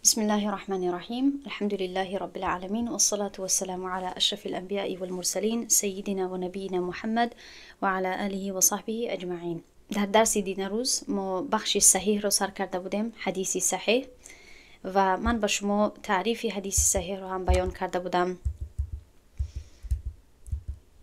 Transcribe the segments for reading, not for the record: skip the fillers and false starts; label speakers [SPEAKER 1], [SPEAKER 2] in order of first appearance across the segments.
[SPEAKER 1] بسم الله الرحمن الرحيم. الحمد لله رب العالمين، والصلاة والسلام على أشرف الأنبياء والمرسلين سيدنا ونبينا محمد وعلى آله وصحبه أجمعين. در درس دیروز ما بخش صحیح رو سر کرده بودیم، حدیث صحیح، و من با شما تعریف حدیث صحیح رو هم بیان کرده بودم.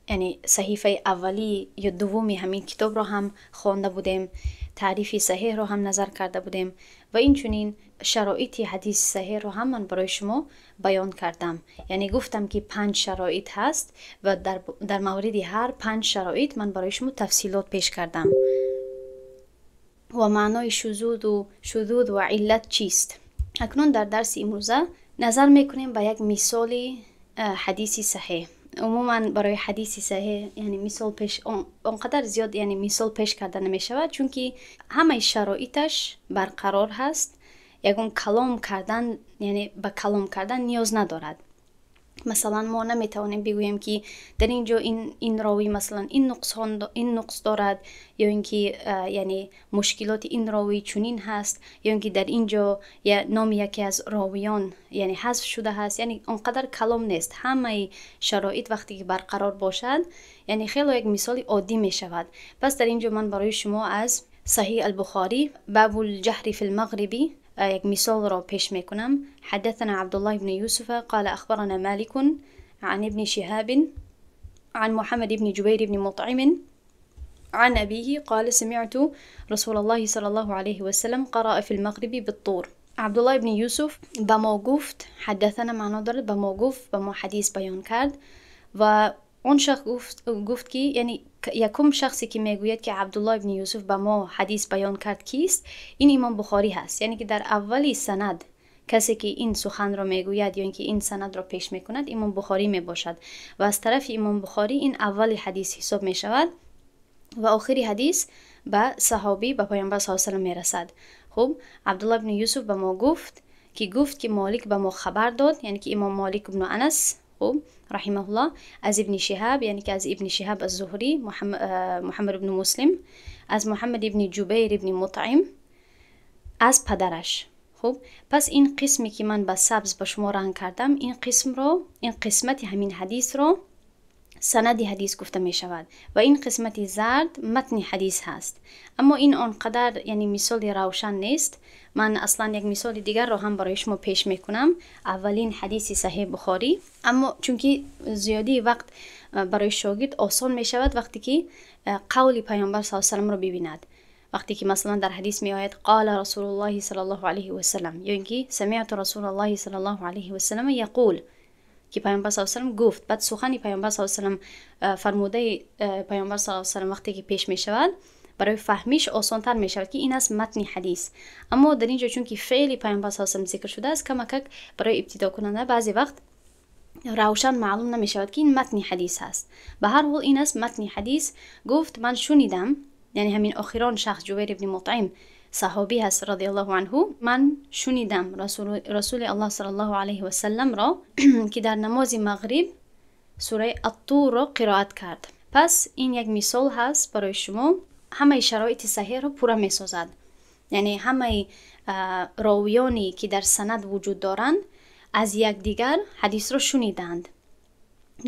[SPEAKER 1] یعنی صحیفه اولی یا دومی همین کتاب رو هم خوانده بودیم، تعریف صحیح رو هم نظر کرده بودیم و این چنین شرایط حدیث صحیح رو هم من برای شما بیان کردم. یعنی گفتم که 5 شرایط هست و در مورد هر 5 شرایط من برای شما تفصیلات پیش کردم و معنای شذوذ و علت چیست. اکنون در درس امروزه نظر میکنیم به یک مثال حدیث صحیح. عموما برای حدیث صحیح یعنی مثال پیش اونقدر زیاد یعنی مثال پیش کرده نمی شود، چون که همه شرایطش برقرار هست. یکون کلام کردن یعنی به کلام کردن نیاز ندارد. مثلا ما نمیتوانیم بگوییم که در اینجا این راوی مثلا این نقص دارد، یا اینکه یعنی مشکلات این راوی چنین هست، یا اینکه در اینجا یا نام یکی از راویان یعنی حذف شده هست. یعنی اونقدر کلام نیست. همه شرایط وقتی که برقرار باشد یعنی خیلی یک مثال عادی می شود. پس در اینجا من برای شما از صحیح البخاری باب الجهر في المغربی یک مثال را پیش میکنم. حدثنا عبدالله بن يوسف قال أخبرنا مالك عن ابن شهاب عن محمد بن جبير بن مطعم عن أبيه قال سمعت رسول الله صلى الله عليه وسلم قرأ في المغرب بالطور. عبدالله بن یوسف به ما گفت، حدثنا معنا دارد، به ما گفت، به ما حدیث بیان کرد و اون شخص گفت که یعنی یکم شخصی که میگوید که عبدالله ابن یوسف به ما حدیث بیان کرد کیست؟ این امام بخاری هست. یعنی که در اولی سند کسی که این سخن را میگوید یا اینکه این سند را پیش میکند امام بخاری میباشد و از طرف امام بخاری این اولی حدیث حساب میشود و آخری حدیث به صحابی به پیامبر صلی الله علیه و آله میرسد. خب عبدالله ابن یوسف به ما گفت که مالک به ما خبر داد، یعنی که امام مالک ابن انس خب رحمه الله، از ابن شهاب یعنی که از ابن شهاب الزهری محمد ابن مسلم، از محمد ابن جبیر ابن مطعم از پدرش. خب پس این قسمی که من به سبز به شما رنگ کردم، این قسمت همین حدیث رو سند حدیث گفته می شود و این قسمت زرد متن حدیث هست. اما این آنقدر یعنی مثال روشن نیست. من اصلا یک مثال دیگر رو هم برای شما پیش میکنم. اولین حدیث صحیح بخاری، اما چون که زیادی وقت برای شاگرد آسان می شود وقتی که قول پیامبر صلی الله علیه و آله رو ببیند. وقتی که مثلا در حدیث می آید قال رسول الله صلی الله علیه و سلم، یا اینکه سمعت رسول الله صلی الله علیه و سلم یقول، که پیامبر صلی الله علیه و سلم گفت. بعد سخنی پیامبر صلی الله علیه و سلم فرموده پیامبر صلی الله علیه و سلم وقتی که پیش می شود برای فهمیش آسان‌تر می شود که این است متن حدیث. اما در اینجا چون که فعل پیامبر صلی الله علیه و سلم ذکر شده است، کماکک برای ابتدا کننده بعضی وقت روشن معلوم نمی شود که این متن حدیث هست. به هر حال این است متن حدیث. گفت من شنیدم، یعنی همین آخران شخص جبیر ابن مطعم صحابی هست رضی الله عنه، من شنیدم رسول الله صلی الله علیه و سلم را که در نماز مغرب سوره الطور را قرائت کرد. پس این یک مثال هست برای شما. همه شرایط صحیح را پورا می سازد. یعنی همه راویانی که در سند وجود دارند از یک دیگر حدیث را شنیدند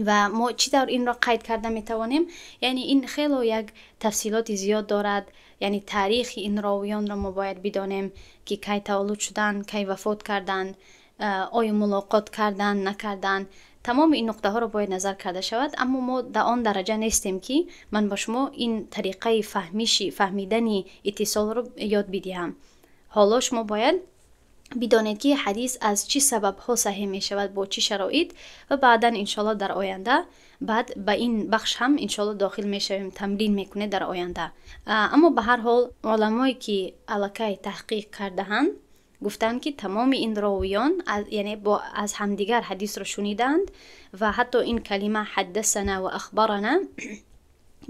[SPEAKER 1] و ما چی طور این را قید کرده می توانیم؟ یعنی این خیلی یک تفصیلات زیاد دارد. یعنی تاریخ این راویان را ما باید بدانیم که کی تولد شدن، کی وفات کردن، آیا ملاقات کردن نکردن. تمام این نقطه ها را باید نظر کرده شود. اما ما در آن درجه نیستیم که من با شما این طریقه فهمیدن اتصال را یاد بدهم. حالا شما باید بدانید که حدیث از چی سبب ها صحیح می شود، با چی شرایط، و بعدا انشالله در آینده بعد به این بخش هم انشالله داخل می شویم، تمرین میکنه در آینده. اما به هر حال علمایی که علاقه تحقیق کرده هند گفتند که تمام این راویان یعنی از همدیگر حدیث را شنیدند و حتی این کلمه حدثنا و اخبرنا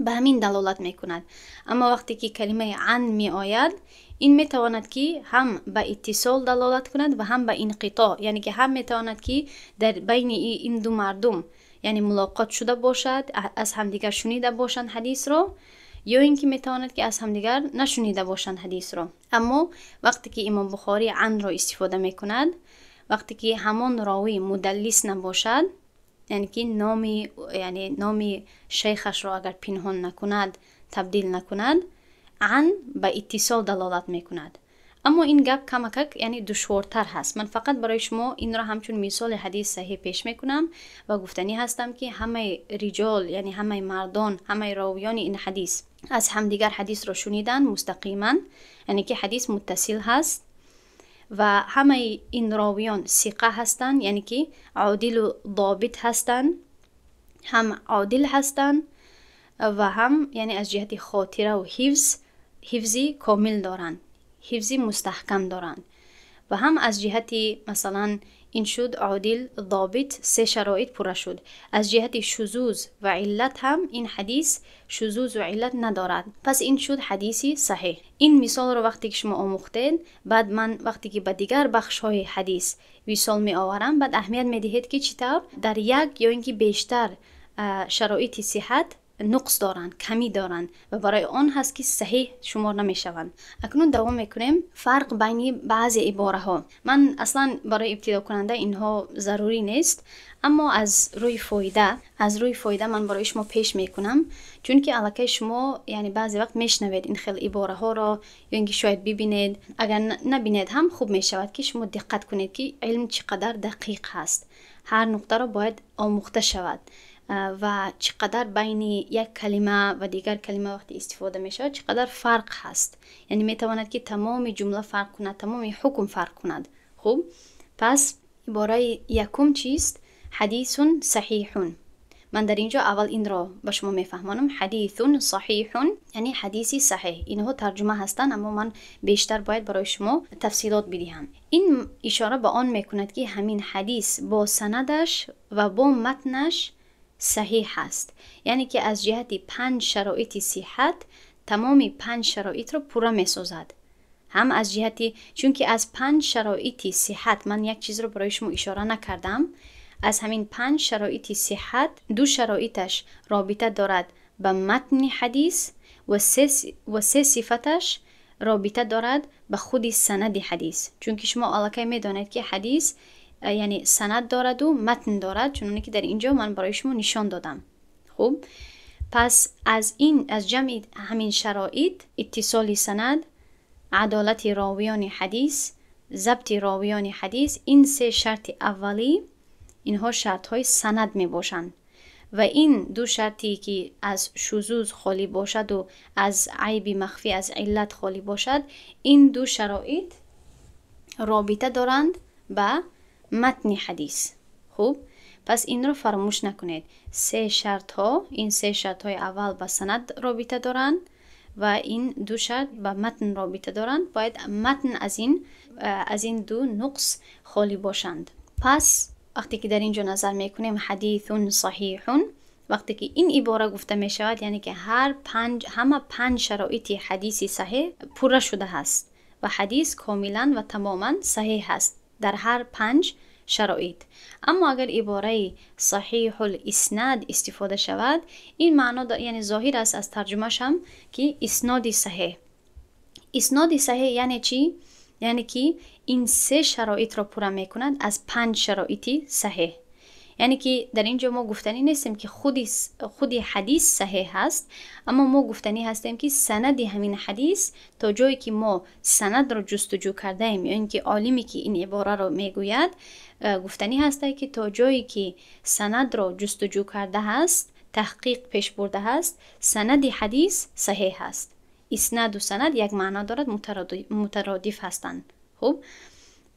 [SPEAKER 1] به همین دلالت میکند. اما وقتی که کلمه عن می آید، این می تواند که هم به اتصال دلالت کند و هم به انقطاع، یعنی که هم می تواند که در بین این دو مردم یعنی ملاقات شده باشد، از همدیگر شنیده باشند حدیث را، یا اینکه میتواند که از همدیگر نشنیده باشند حدیث را. اما وقتی که امام بخاری عن را استفاده میکند، وقتی که همان راوی مدلس نباشد، یعنی که نام شیخش را اگر پنهان نکند، تبدیل نکند، عن به اتصال دلالت میکند. اما این گپ کمک یعنی دشوارتر هست. من فقط برای شما این را همچون مثال حدیث صحیح پیش میکنم و گفتنی هستم که همه رجال، یعنی همه مردان، همه راویان این حدیث از همدیگر حدیث را شنیدن مستقیما، یعنی که حدیث متصل هست و همه این راویان ثقه هستند، یعنی که عادل و ضابط هستند، هم عادل هستند و هم یعنی از جهت خاطره و حفظی کامل دارند، حفظی مستحکم دارند. و هم از جهت مثلا این شد عادل ضابط، 3 شرایط پوره شد. از جهت شذوذ و علت هم این حدیث شذوذ و علت ندارد، پس این شد حدیثی صحیح. این مثال رو وقتی که شما آموختید، بعد من وقتی که به دیگر بخش های حدیث مثال می آورم، بعد اهمیت می دهید که چطور در یک یا اینکه بیشتر شرایط صحت نقص دارند، کمی دارند و برای آن هست که صحیح شمار نمی شوند. اکنون دوام میکنیم فرق بین بعضی عباره ها. من اصلا برای ابتدا کننده اینها ضروری نیست، اما از روی فایده من برای شما پیش میکنم، چون که الکی شما یعنی بعضی وقت میشنوید این خیلی عباره ها را، یا اینکه شاید ببینید، اگر نبینید هم خوب میشود که شما دقت کنید که علم چقدر دقیق هست. هر نقطه را باید آموخته شود و چقدر بین یک کلمه و دیگر کلمه وقتی استفاده می شود چقدر فرق هست. یعنی می تواند که تمام جمله فرق کند، تمام حکم فرق کند. خب پس عباره یکم چیست؟ حدیث صحیح. من در اینجا اول این را به شما میفهمانم. حدیث صحیح یعنی حدیثی صحیح. اینها ترجمه هستند، اما من بیشتر باید برای شما تفصیلات بدهم. این اشاره به آن میکند که همین حدیث با سندش و با متنش صحیح است، یعنی که از جهت 5 شرایط صحت تمامی 5 شرایط رو پوره می سازد. هم از جهتی، چون که از 5 شرایط صحت من یک چیز رو برای شما اشاره نکردم، از همین 5 شرایط صحت 2 شرایطش رابطه دارد به متن حدیث و 3 صفتش رابطه دارد به خود سند حدیث. چون که شما الکی می دانید که حدیث یعنی سند دارد و متن دارد، چون که در اینجا من برای شما نشان دادم. خب پس از جمع همین شرایط، اتصال سند، عدالت راویان حدیث، ضبط راویان حدیث، این 3 شرط اولی اینها شرط های سند می باشند و این 2 شرطی که از شذوذ خالی باشد و از عیب مخفی از علت خالی باشد، این 2 شرایط رابطه دارند به متن حدیث. خب پس این رو فراموش نکنید. 3 شرط ها، این 3 شرط های اول به سند رابطه دارند و این 2 شرط به متن رابطه دارند. باید متن از این 2 نقص خالی باشند. پس وقتی که در اینجا نظر میکنیم حدیث صحیح، وقتی که این عباره گفته می شود یعنی که همه 5 شرایط حدیث صحیح پوره شده است و حدیث کاملا و تماما صحیح است در هر 5 شرایط. اما اگر عباره صحیح الاسناد استفاده شود، این معنا یعنی ظاهر است از ترجمهش هم که اسناد صحیح. اسناد صحیح یعنی چی؟ یعنی که این 3 شرایط را پوره میکند از 5 شرایط صحیح. یعنی که در اینجا ما گفتنی نیستیم که خود حدیث صحیح هست، اما ما گفتنی هستیم که سند همین حدیث تا جایی که ما سند را جستجو کرده ایم، یا اینکه عالمی که این عباره را میگوید گفتنی هسته که تا جایی که سند را جستجو کرده هست، تحقیق پیش برده هست، سند حدیث صحیح هست. اسناد و سند یک معنا دارد، مترادف هستند. خب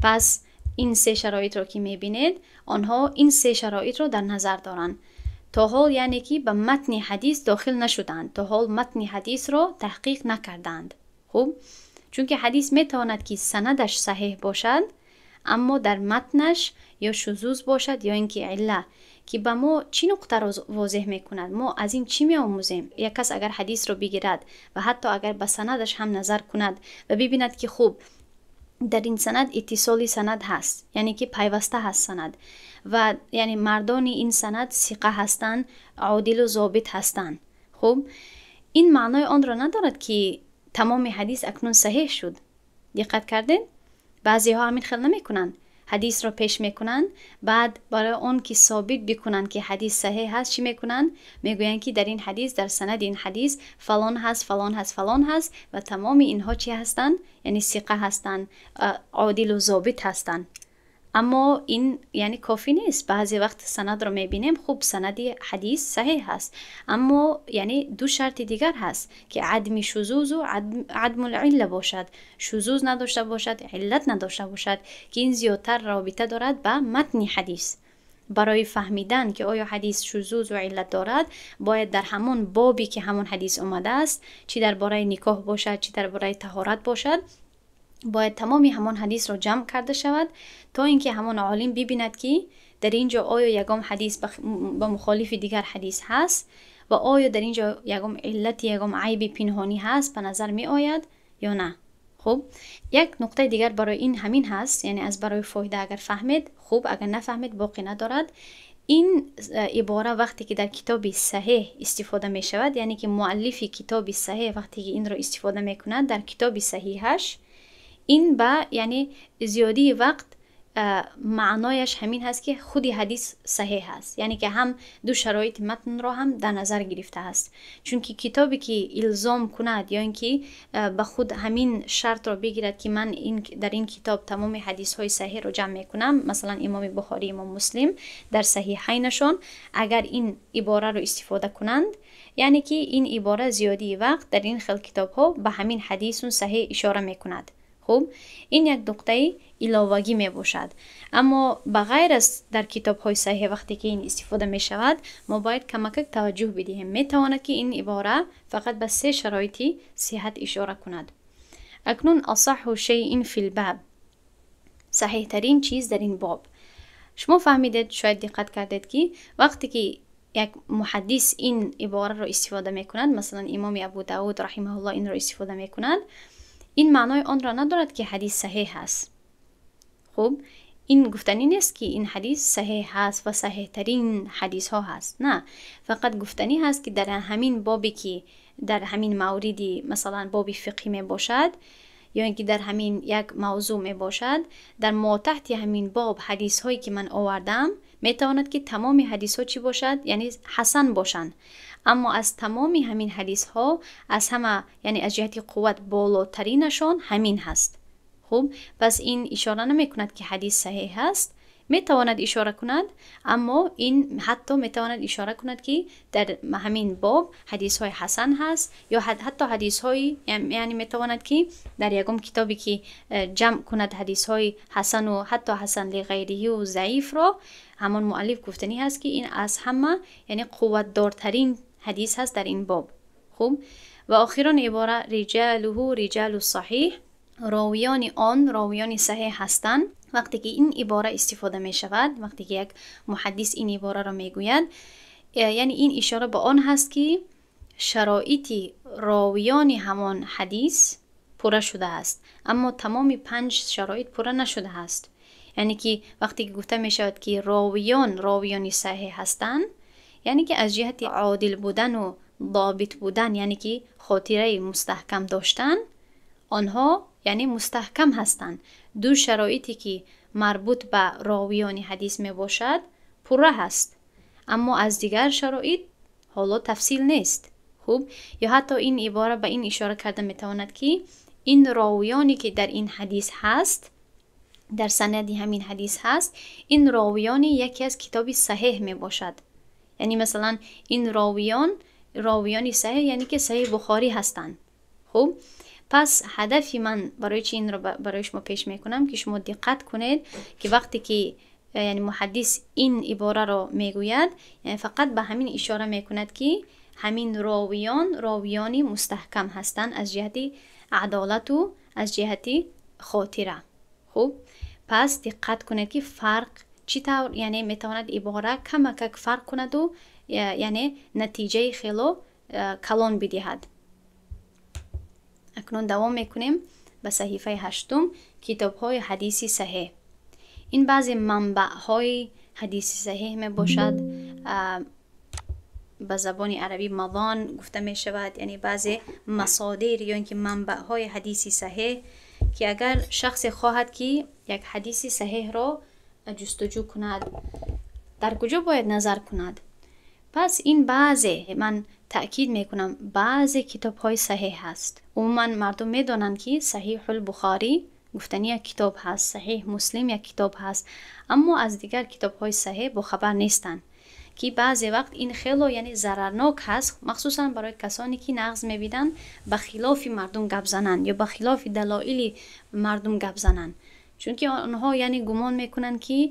[SPEAKER 1] پس این 3 شرایط رو که میبینید، آنها این 3 شرایط رو در نظر دارند. تا حال یعنی که به متن حدیث داخل نشدند، تا حال متن حدیث رو تحقیق نکردند. خب چون که حدیث میتواند که سندش صحیح باشد، اما در متنش یا شذوذ باشد یا اینکه عله، که به ما چی نقطه رو واضح میکند، ما از این چی میآموزیم. یک کس اگر حدیث رو بگیرد و حتی اگر به سندش هم نظر کند و ببیند که خب در این سند اتصالی سند هست، یعنی که پیوسته هست سند و یعنی مردان این سند ثقه هستند، عادل و ضابط هستند. خب این معنای آن را ندارد که تمام حدیث اکنون صحیح شد. دقت کردین؟ بعضی ها همین خیل نمی کنند. حدیث را پیش میکنن، بعد برای اون که ثابت بکنن که حدیث صحیح هست چی میکنن؟ میگوین که در این حدیث، در سند این حدیث فلان هست، فلان هست، فلان هست و تمام اینها چی هستن؟ یعنی ثقه هستن، عادل و ضابط هستن. اما این یعنی کافی نیست. بعضی وقت سند رو میبینیم خوب سندی حدیث صحیح هست، اما یعنی دو شرط دیگر هست که عدم شذوذ و عدم العله باشد. شذوذ نداشته باشد، علت نداشته باشد، که این زیادتر رابطه دارد با متن حدیث. برای فهمیدن که آیا حدیث شذوذ و علت دارد، باید در همون بابی که همون حدیث اومده است، چی درباره نکاح باشد، چی درباره طهارت باشد، باید تمامی همان حدیث رو جمع کرده شود تا اینکه همان عالم ببیند که در اینجا آیا یگام حدیث با مخالف دیگر حدیث هست و آیا در اینجا یگام علت، یگام عیب پنهانی هست به نظر می آید یا نه. خب یک نقطه دیگر برای این همین هست، یعنی از برای فایده اگر فهمید خوب، اگر نفهمید باقی ندارد. این عباره وقتی که در کتاب صحیح استفاده می شود، یعنی که مؤلف کتاب صحیح وقتی که این رو استفاده می کند در کتاب صحیحش، این با یعنی زیادی وقت معنایش همین هست که خودی حدیث صحیح هست، یعنی که هم دو شرایط متن را هم در نظر گرفته است. چون که کتابی که الزام کند یا اینکه به خود همین شرط را بگیرد که من در این کتاب تمام حدیث های صحیح رو جمع میکنم، مثلا امام بخاری، امام مسلم در صحیحینشون اگر این عباره رو استفاده کنند، یعنی که این عباره زیادی وقت در این خل کتاب ها به همین حدیث صحیح اشاره میکند. خب این یک نکته علاوگی می باشد. اما بغیر از در کتاب های صحیح وقتی که این استفاده می شود، ما باید کمک توجه بدهیم. می تواند که این عباره فقط به 3 شرایطی صحت اشاره کند. اکنون اصح شیء فی الباب، صحیح ترین چیز در این باب. شما فهمیدید، شاید دقت کردید که وقتی که یک محدث این عباره رو استفاده می کند، مثلا امام ابو داود رحمه الله این رو استفاده می کند، این معنای آن را ندارد که حدیث صحیح است. خب این گفتنی نیست که این حدیث صحیح هست و صحیح ترین حدیث ها هست. نه، فقط گفتنی هست که در همین بابی که در همین موردی مثلا بابی فقهی می باشد یا اینکه در همین یک موضوع می باشد، در ما تحت همین باب حدیث هایی که من آوردم می تواند که تمام حدیث ها چی باشد؟ یعنی حسن باشند. اما از تمامی همین حدیث ها از همه، یعنی از جهت قوت بالاترینشان همین هست. خب پس این اشاره نمی کند که حدیث صحیح هست، می تواند اشاره کند، اما این حتی می تواند اشاره کند که در همین باب حدیث های حسن هست، یا حتی حدیث های، یعنی می تواند که در یکم کتابی که جمع کند حدیث های حسن و حتی حسن لغیره و ضعیف را، همون مؤلف گفتنی هست که این از همه یعنی قوت دارترین حدیث هست در این باب. خب و آخران عباره رجاله رجال صحیح، راویان آن راویان صحیح هستند. وقتی که این عباره استفاده می شود، وقتی که یک محدث این عباره را می گوید، یعنی این اشاره به آن هست که شرایط راویان همان حدیث پوره شده است، اما تمام 5 شرایط پوره نشده است. یعنی که وقتی که گفته می شود که راویان صحیح هستند، یعنی که از جهت عادل بودن و ضابط بودن، یعنی که خاطره مستحکم داشتن، آنها یعنی مستحکم هستند. 2 شرایطی که مربوط به راویان حدیث می باشد پوره هست، اما از دیگر شرایط حالا تفصیل نیست. خوب، یا حتی این عباره به این اشاره کرده می تواند که این راویانی که در این حدیث هست، در سند همین حدیث هست، این راویانی یکی از کتابی صحیح می باشد. یعنی مثلا این راویان صحیح یعنی که صحیح بخاری هستند. خب پس هدفی من برای چی این رو برای شما پیش میکنم که شما دقت کنید که وقتی که یعنی محدث این عباره رو میگوید، یعنی فقط به همین اشاره میکند که همین راویانی مستحکم هستند از جهت عدالت و از جهت خاطره. خب پس دقت کنید که فرق چی طور، یعنی میتواند عباره کمک فرق کند و یعنی نتیجه خیلی کلان بدهد. اکنون دوام میکنیم به صحیفه 8، کتاب های حدیثی صحیح. این بعضی منبع های حدیثی صحیح می باشد. به زبان عربی مضان گفته می شود، یعنی بعضی مصادر یا اینکه منبع های حدیث صحیح که اگر شخص خواهد که یک حدیث صحیح را جستجو کند در کجا باید نظر کند؟ پس این بعضی، من تأکید میکنم بعضی کتاب های صحیح هست. عموما مردم میدانند که صحیح البخاری گفتنی یک کتاب هست، صحیح مسلم یک کتاب هست، اما از دیگر کتاب های صحیح با خبر نیستند که بعضی وقت این خیلی یعنی ضررناک هست، مخصوصا برای کسانی که نقض میبینن به خلاف مردم گپ زنن یا به خلاف دلایل مردم گپ زنن، چون که آنها یعنی گمان میکنن که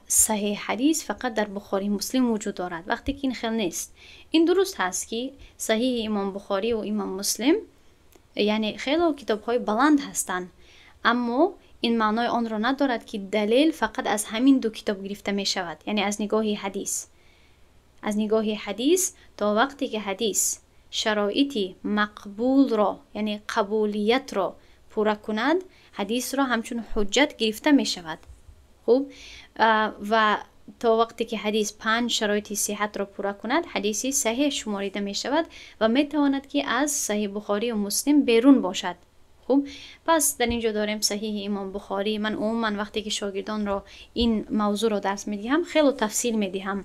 [SPEAKER 1] صحیح حدیث فقط در بخاری مسلم وجود دارد، وقتی که این خیلی نیست. این درست هست که صحیح امام بخاری و امام مسلم یعنی خیلی کتاب های بلند هستند، اما این معنای آن را ندارد که دلیل فقط از همین دو کتاب گرفته می شود، یعنی از نگاه حدیث. از نگاه حدیث تا وقتی که حدیث شرایطی مقبول را یعنی قبولیت را پورا کند، حدیث را همچون حجت گرفته می شود. خوب، و تا وقتی که حدیث 5 شرایط صحت را پورا کند، حدیثی صحیح شماریده می شود و می تواند که از صحیح بخاری و مسلم بیرون باشد. خوب، پس در اینجا داریم صحیح امام بخاری. من عموما وقتی که شاگردان را این موضوع را درس میدهم خیلی تفصیل میدهم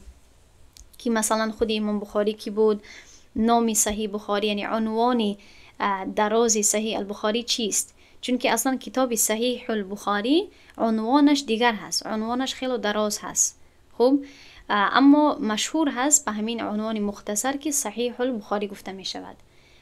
[SPEAKER 1] که مثلا خود امام بخاری کی بود، نام صحیح بخاری یعنی عنوان درازی صحیح البخاری چیست، چون که اصلا کتاب صحیح البخاری عنوانش دیگر هست، عنوانش خیلی دراز هست. خوب، اما مشهور هست به همین عنوان مختصر که صحیح البخاری گفته می شود.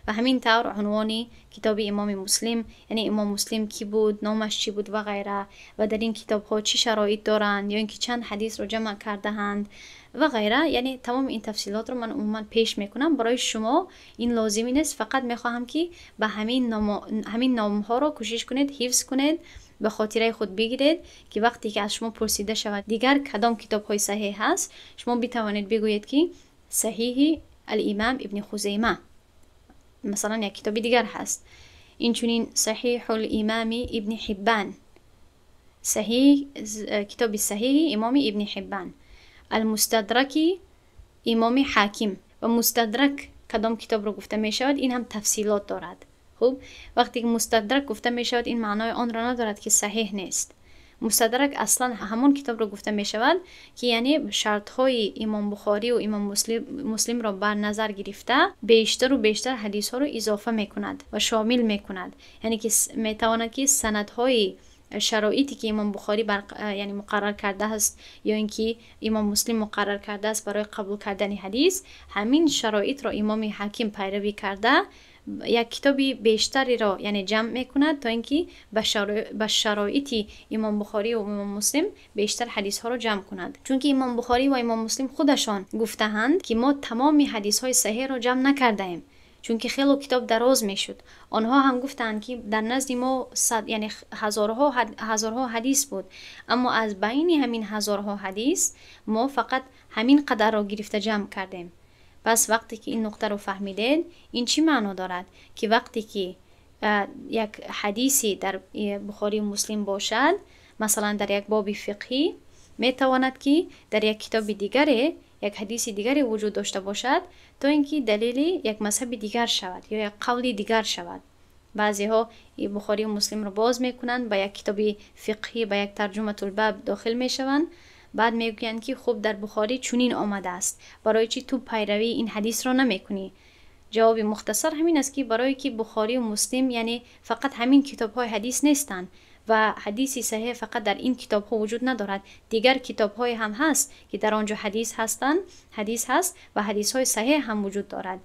[SPEAKER 1] و همین طور عنوان کتاب امام مسلم یعنی امام مسلم کی بود، نامش چی بود و غیره، و در این کتاب ها چی شرایط دارند یا اینکه چند حدیث رو جمع کرده اند و غیره. یعنی تمام این تفصیلات رو من عموما پیش میکنم برای شما. این لازمی نیست، فقط میخواهم که به همین نام ها رو کوشش کنید حفظ کنید، به خاطره خود بگیرید که وقتی که از شما پرسیده شود دیگر کدام کتاب های صحیح هست، شما بتوانید بگویید که صحیح الامام ابن خزیمه مثلا یک کتابی دیگر هست، این چونین صحیح الامام ابن حبان، صحیح کتاب صحیح امام ابن حبان، المستدرک امام حاکم. و مستدرک کدام کتاب رو گفته می شود، این هم تفصیلات دارد. خوب، وقتی که مستدرک گفته می شود این معنای آن را ندارد که صحیح نیست. مستدرک اصلا همون کتاب رو گفته می شود که یعنی شرط های امام بخاری و امام مسلم را بر نظر گرفته بیشتر و بیشتر حدیث ها رو اضافه می کند و شامل می کند، یعنی که می تواند که سند های شرایطی که امام بخاری یعنی مقرر کرده است یا اینکه امام مسلم مقرر کرده است برای قبول کردن حدیث، همین شرایط را امام حاکم پیروی کرده یک کتابی بیشتری را یعنی جمع میکند تا اینکه به شرایط امام بخاری و امام مسلم بیشتر حدیث ها را جمع کند. چون که امام بخاری و امام مسلم خودشان گفته‌اند که ما تمام حدیث های صحیح را جمع نکرده ایم، چون که خیلی کتاب دراز میشد. آنها هم گفتند که در نزد ما یعنی هزارها حدیث بود، اما از بین همین هزارها حدیث ما فقط همین قدر را گرفته جمع کردیم. پس وقتی که این نقطه رو فهمیدید، این چی معنا دارد؟ که وقتی که یک حدیثی در بخاری و مسلم باشد، مثلا در یک باب فقهی، می تواند که در یک کتاب دیگری یک حدیث دیگری وجود داشته باشد تا اینکه دلیلی یک مذهب دیگر شود یا یک قولی دیگر شود. بعضی ها بخاری و مسلم رو باز میکنند، به یک کتاب فقهی به یک ترجمه الباب داخل میشوند، بعد میگویند که خب در بخاری چنین آمده است، برای چی تو پیروی این حدیث رو نمیکنی؟ جواب مختصر همین است که برای که بخاری و مسلم یعنی فقط همین کتاب های حدیث نیستند و حدیثی صحیح فقط در این کتاب ها وجود ندارد، دیگر کتاب های هم هست که در آنجا حدیث هست و حدیث های صحیح هم وجود دارد.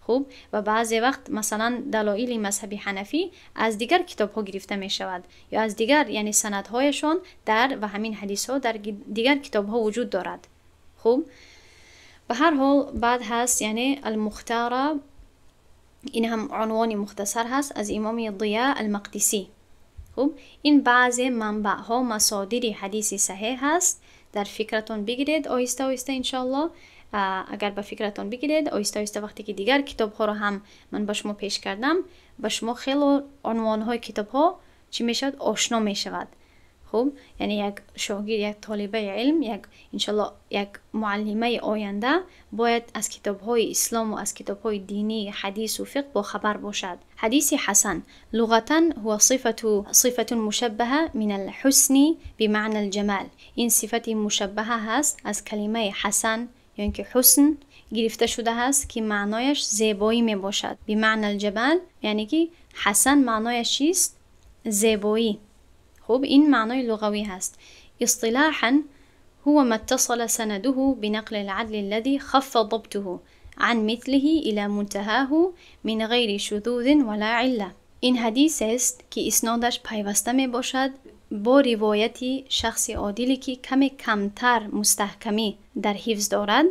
[SPEAKER 1] خوب، و بعضی وقت مثلا دلایل مذهب حنفی از دیگر کتاب ها گرفته می شود یا از دیگر یعنی سندهایشان در و همین حدیث ها در دیگر کتاب ها وجود دارد. خوب، به هر حال بعد هست یعنی المختاره، این هم عنوان مختصر هست از امام ضیاء المقدسی. خوب، این بعضی منبع ها مصادر حدیث صحیح هست، در فکرتون بگیرید آهسته آهسته انشالله. اگر به فکرتون بگیرید آهسته آهسته وقتی که دیگر کتاب ها رو هم من به شما پیش کردم، به شما خیلی عنوان های کتاب ها چی می شود آشنا می شود. خب یعنی یک شاگرد، یک طالبه علم، یک انشالله یک معلمه آینده باید از کتاب‌های اسلام و از کتاب‌های دینی، حدیث و فقه با خبر باشد. حدیث حسن لغتاً هو صفة مشبهه من الحسن بمعنى الجمال. این صفت مشبهه هست از کلمه حسن، یعنی که حسن گرفته شده هست که معنایش زیبایی می باشد. بمعنى الجمال یعنی که حسن معنایش چیست؟ زیبایی. خب این معنای لغوی هست. اصطلاحاً هو ما اتصل سنده بنقل العدل الذي خف ضبطه عن مثله إلى منتهاه من غیر شذوذ ولا عله. این حدیث است که اسنادش پیوسته می باشد با روایتی شخص عادلی که کمی کمتر مستحکمی در حفظ دارد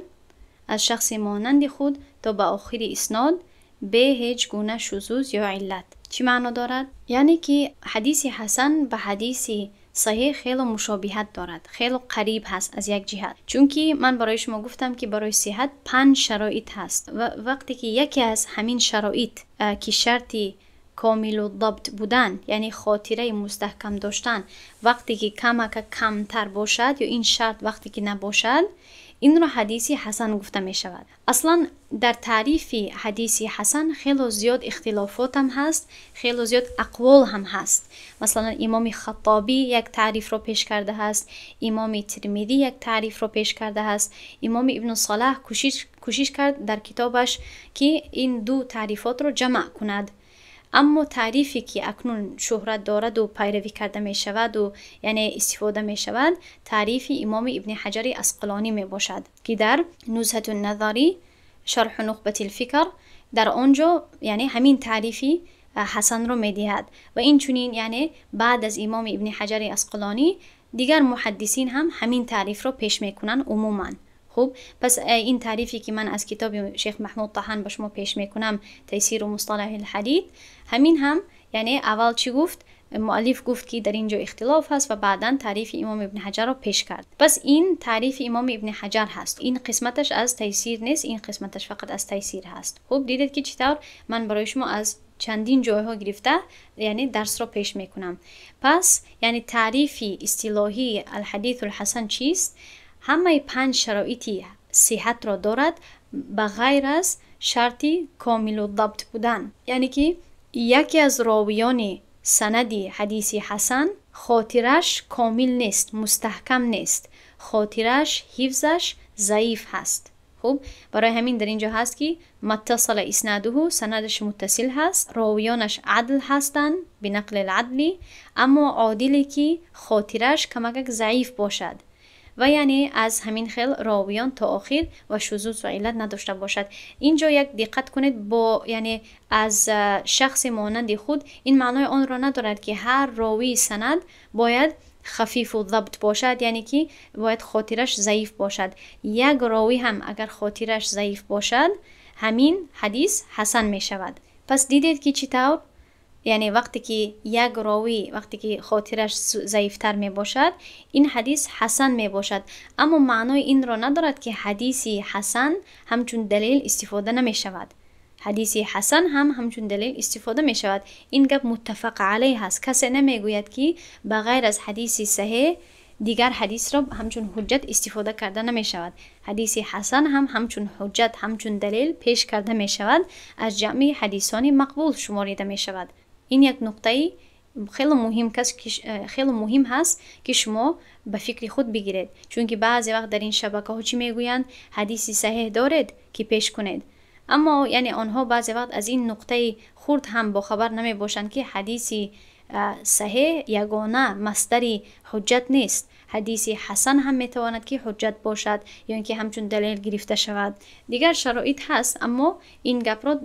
[SPEAKER 1] از شخص مانند خود تا به آخر اسناد به هیچ گونه شذوذ یا علت. چی معنا دارد؟ یعنی که حدیث حسن به حدیث صحیح خیلی مشابهت دارد، خیلی قریب هست از یک جهت. چون که من برای شما گفتم که برای صحت 5 شرایط هست و وقتی که یکی از همین شرایط که شرطی کامل و ضبط بودن، یعنی خاطره مستحکم داشتن، وقتی که کمتر باشد یا این شرط وقتی که نباشد، این را حدیث حسن گفته می شود. اصلا در تعریف حدیث حسن خیلی زیاد اختلافات هم هست، خیلی زیاد اقوال هم هست. مثلا امام خطابی یک تعریف را پیش کرده هست، امام ترمذی یک تعریف را پیش کرده هست، امام ابن صلاح کوشش کرد در کتابش که این دو تعریفات را جمع کند. اما تعریفی که اکنون شهرت دارد و پیروی کرده می شود و یعنی استفاده می شود، تعریف امام ابن حجر عسقلانی می باشد که در نزهة النظری شرح نخبة الفکر در آنجا یعنی همین تعریفی حسن رو می دهد و این چنین یعنی بعد از امام ابن حجر عسقلانی دیگر محدثین هم همین تعریف رو پیش می کنن عموماً. خب پس این تعریفی که من از کتاب شیخ محمود طحان به شما پیش میکنم، تیسیر و مصطلح الحدیث، همین هم یعنی اول چی گفت؟ مؤلف گفت که در اینجا اختلاف هست و بعداً تعریف امام ابن حجر را پیش کرد. پس این تعریف امام ابن حجر هست. این قسمتش از تیسیر نیست، این قسمتش فقط از تیسیر هست. خب دیدید که چطور من برای شما از چندین جایها گرفته یعنی درس را پیش میکنم. پس یعنی تعریف اصطلاحی الحدیث الحسن چیست؟ همه 5 شرایطی صحت را دارد به غیر از شرطی کامل و ضبط بودن. یعنی که یکی از راویان سندی حدیث حسن خاطرش کامل نیست، مستحکم نیست، خاطرش حفظش ضعیف هست. خب برای همین در اینجا هست که متصل اسناده، سندش متصل هست، راویانش عدل هستند به نقل العدلی، اما عادلی که خاطرش کمک ضعیف باشد و یعنی از همین خیل راویان تا آخر و شذوذ و علت نداشته باشد. اینجا یک دقت کنید، با یعنی از شخص مانند خود این معنای آن را ندارد که هر راوی سند باید خفیف و ضبط باشد، یعنی که باید خاطرش ضعیف باشد. یک راوی هم اگر خاطرش ضعیف باشد همین حدیث حسن می شود. پس دیدید که چطور؟ یعنی وقتی که یک راوی وقتی که خاطرش ضعیفتر می باشد این حدیث حسن می باشد، اما معنای این را ندارد که حدیث حسن همچون دلیل استفاده نمی شود. حدیث حسن هم همچون دلیل استفاده می شود. این گپ متفق علیه هست. کسی نمی گوید که بغیر از حدیث صحیح دیگر حدیث را همچون حجت استفاده کرده نمی شود. حدیث حسن هم همچون حجت همچون دلیل پیش کرده می شود، از جمع حدیثان مقبول شماریده می شود. این یک نقطه خیلی مهم هست که شما به فکر خود بگیرید، چون که بعضی وقت در این شبکه ها چی میگویند؟ حدیثی صحیح دارید که پیش کنید، اما یعنی آنها بعضی وقت از این نقطه خرد هم با خبر نمی باشند که حدیثی صحیح یگانه مصدر حجت نیست. حدیث حسن هم میتواند که حجت باشد یا اینکه همچون دلیل گرفته شود. دیگر شرایط هست، اما این گپ را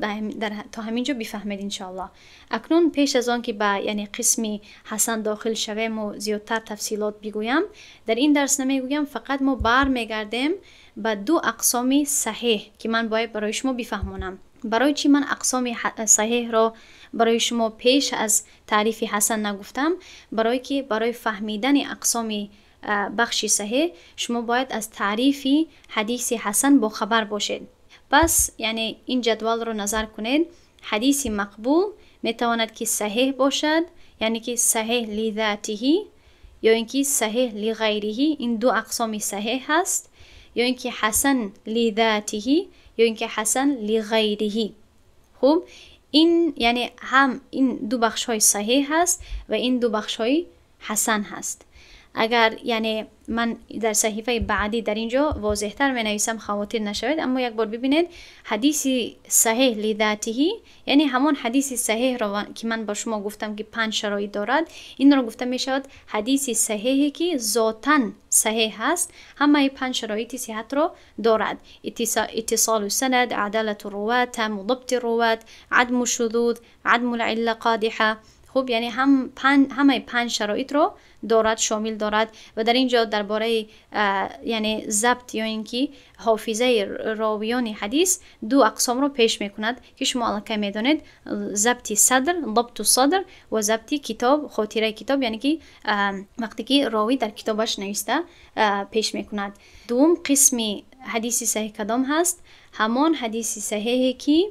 [SPEAKER 1] تا همینجا بفهمید انشاءالله. اکنون پیش از آن که به یعنی قسمی حسن داخل شویم و زیادتر تفصیلات بگویم، در این درس نمیگویم، فقط ما برمیگردیم به 2 اقسام صحیح که من باید برای شما بفهمونم. برای چی من اقسام صحیح را برای شما پیش از تعریف حسن نگفتم؟ برای که برای فهمیدن اقسام بخشی صحیح شما باید از تعریف حدیث حسن با خبر باشید. پس یعنی این جدول رو نظر کنید. حدیث مقبول میتواند که صحیح باشد، یعنی که صحیح لذاته، یا اینکه صحیح لغیره، این دو اقسام صحیح هست، یا اینکه حسن لذاته یا اینکه حسن لغیره. خوب، این یعنی هم این دو بخش های صحیح هست و این دو بخش های حسن هست. اگر یعنی من در صحیفه بعدی در اینجا واضح تر می نویسم خواطر نشود، اما یک بار ببینید حدیث صحیح لذاته یعنی همون حدیث صحیح رو که من با شما گفتم که 5 شرایط دارد، این رو گفته می شود حدیث صحیحی که ذاتاً صحیح هست، همه 5 شرایط صحت رو دارد: اتصال السند، عدالة الرواة، تام ضبط الرواة، عدم الشذوذ، عدم العله قادحه. خوب، یعنی همه 5 شرایط رو دارد، شامل دارد. و در اینجا درباره یعنی ضبط یا اینکه حافظه راویان حدیث دو اقسام رو پیش میکند که شما الان میدونید: ضبط صدر، ضبط صدر، و ضبط کتاب، خاطره کتاب، یعنی که وقتی که راوی در کتابش نوشته پیش میکند. دوم قسم حدیث صحیح کدام هست؟ همان حدیث صحیحی که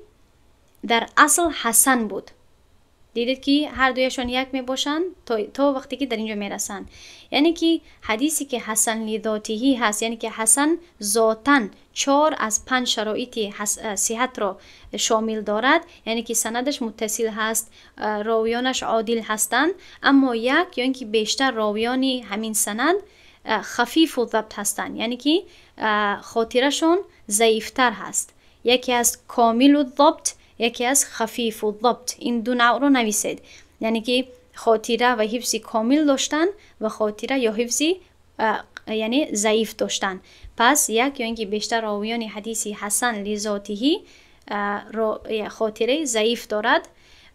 [SPEAKER 1] در اصل حسن بود. دیدید که هر دویشون یک می باشن تا وقتی که در اینجا می رسن. یعنی که حدیثی که حسن لذاته هست، یعنی که حسن ذاتاً 4 از 5 شرایط صحت را شامل دارد، یعنی که سندش متصل هست، راویانش عادل هستند، اما یک یا اینکه بیشتر راویان همین سند خفیف و ضبط هستند، یعنی که خاطرشون ضعیفتر هست. یکی از کامل و ضبط، یکی از خفیف و ضبط. این دو نوع رو نویسید، یعنی که خاطره و حفظ کامل داشتن و خاطره یا حفظ یعنی ضعیف داشتن. پس یک یا اینکه بیشتر راویان حدیث حسن لذاته خاطره ضعیف دارد،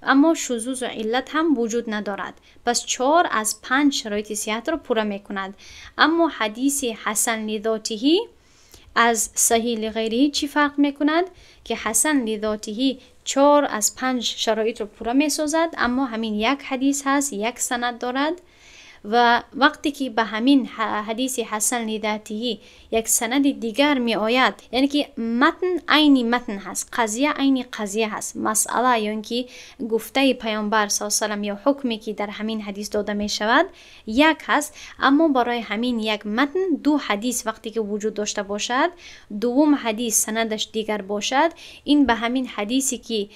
[SPEAKER 1] اما شذوذ و علت هم وجود ندارد. پس 4 از 5 شرایط صحت رو پوره میکند. اما حدیث حسن لذاته از صحیح لغیره چی فرق میکند؟ که حسن لذاته 4 از 5 شرایط رو پوره می سازد، اما همین یک حدیث هست، یک سند دارد. و وقتی که به همین حدیث حسن لذاته یک سند دیگر می آید، یعنی که متن عین متن هست، قضیه عین قضیه هست، مسئله یا اینکه گفته پیامبر صلی الله علیه و سلم یا حکمی که در همین حدیث داده می شود یک هست، اما برای همین یک متن 2 حدیث وقتی که وجود داشته باشد، دوم حدیث سندش دیگر باشد، این به همین حدیثی که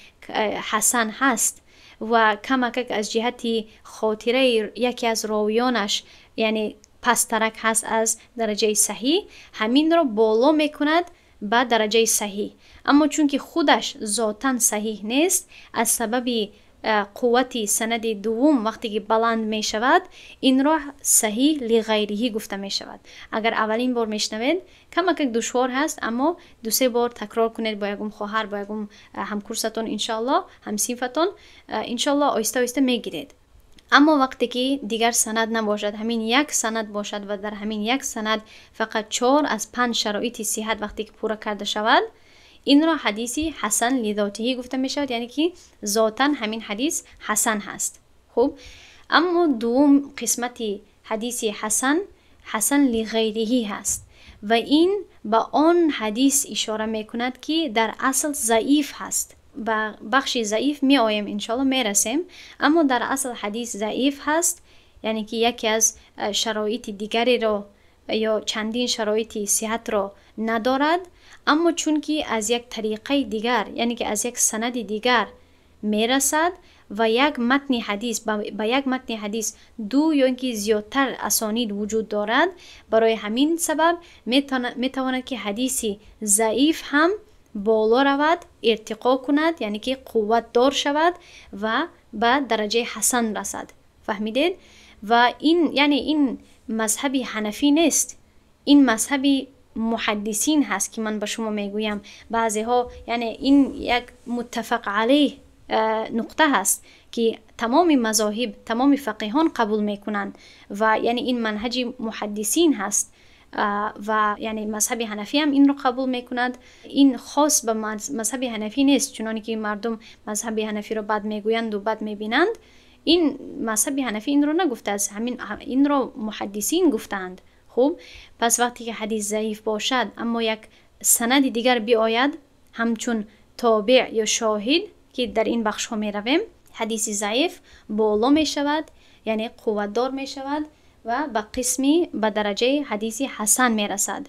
[SPEAKER 1] حسن هست و کمک از جهتی خاطره یکی از راویانش یعنی پسترک هست از درجه صحیح، همین رو بالا میکند به درجه صحیح. اما چون که خودش ذاتاً صحیح نیست، از سبب قوتی سند دوم وقتی که بلند می شود، این را صحیح لغیره گفته می شود. اگر اولین بار میشنوید کمک دشوار هست، اما 2-3 بار تکرار کنید با یکم خواهر، با یکم همکورستون، انشالله همصنفتون، انشالله آیسته آیسته میگیرید. اما وقتی که دیگر سند نباشد، همین یک سند باشد و در همین یک سند فقط 4 از 5 شرایط صحت وقتی که پوره کرده شود، این را حدیثی حسن لذاته گفته می شود، یعنی که ذاتاً همین حدیث حسن هست. خوب، اما دوم قسمتی حدیث حسن لغیره هست و این به آن حدیث اشاره می کند که در اصل ضعیف هست. با بخش ضعیف می آیم، انشالله می رسیم، اما در اصل حدیث ضعیف هست، یعنی که یکی از شرایط دیگری رو یا چندین شرایط صحت رو ندارد، اما چون که از یک طریقه دیگر، یعنی که از یک سند دیگر میرسد و یک متن حدیث با یک متن حدیث 2 یا اینکه زیادتر اسانید وجود دارد، برای همین سبب میتواند که حدیثی ضعیف هم بالا رود، ارتقا کند، یعنی که قوت دار شود و به درجه حسن رسد. فهمیدید؟ و این یعنی این مذهب حنفی نیست، این مذهب محدثین هست که من به شما میگویم. بعضی ها یعنی این یک متفق علیه نقطه هست که تمام مذاهب، تمام فقیهان قبول میکنند و یعنی این منهج محدثین هست و یعنی مذهب حنفی هم این رو قبول میکند. این خاص به مذهب حنفی نیست، چنانکه که مردم مذهب حنفی رو بد میگویند و بد میبینند. این مذهب حنفی این رو نگفته است، این رو محدثین گفتند. خوب، پس وقتی که حدیث ضعیف باشد اما یک سند دیگر بیاید همچون تابع یا شاهد که در این بخش ها می رویم، حدیث ضعیف بالا می شود، یعنی قوت دار می شود و به قسمی به درجه حدیث حسن میرسد.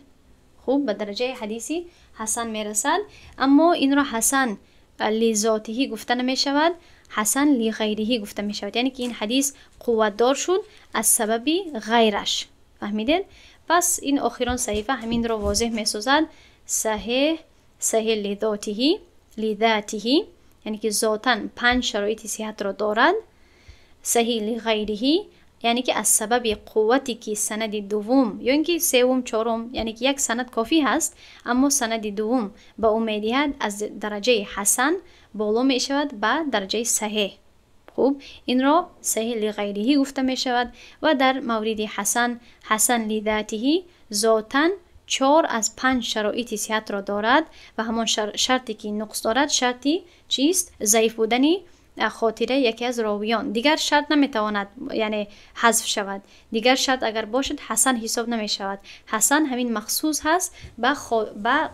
[SPEAKER 1] خوب، به درجه حدیث حسن میرسد. اما این را حسن لذاته گفته نمی شود، حسن لغیره گفته می شود. یعنی که این حدیث قوت دار شد از سبب غیرش. فهمیدین؟ پس این آخران صحیفه همین را واضح می سازد. صحیح لذاته یعنی که ذاتاً 5 شرایط صحت را دارد. صحیح لغیره یعنی که از سبب قوتی که سند دوم یا اینکه سوم چهارم، یعنی که یک سند کافی هست، اما سند دوم به امیدیت از درجه حسن بالا می شود به درجه صحیح. خوب، این را صحیح لغیره گفته می شود. و در مورد حسن لذاته ذاتاً 4 از 5 شرایط صحت را دارد و همان شرطی که نقص دارد شرطی چیست؟ ضعیف بودنی خاطره یکی از راویان. دیگر شرط نمیتواند یعنی حذف شود. دیگر شرط اگر باشد حسن حساب نمی شود. حسن همین مخصوص هست به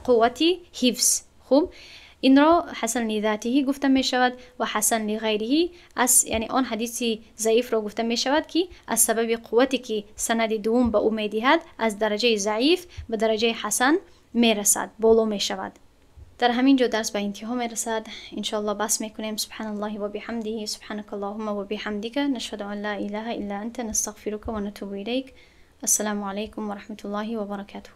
[SPEAKER 1] قوتی حفظ. خوب، این را حسن لذاته گفته می شود و حسن لغیره از یعنی آن حدیث ضعیف را گفته می شود که از سبب قوتی که سند دوم به او می دهد از درجه ضعیف به درجه حسن می رسد، بالا می شود. در همین جا درس به انتها می رسد. انشاءالله بس میکنیم. سبحان الله و بحمده، سبحانك اللهم و بحمدك، نشهد ان لا اله الا انت، نستغفرك و نتوب الیک. السلام علیکم و رحمت الله و برکاته.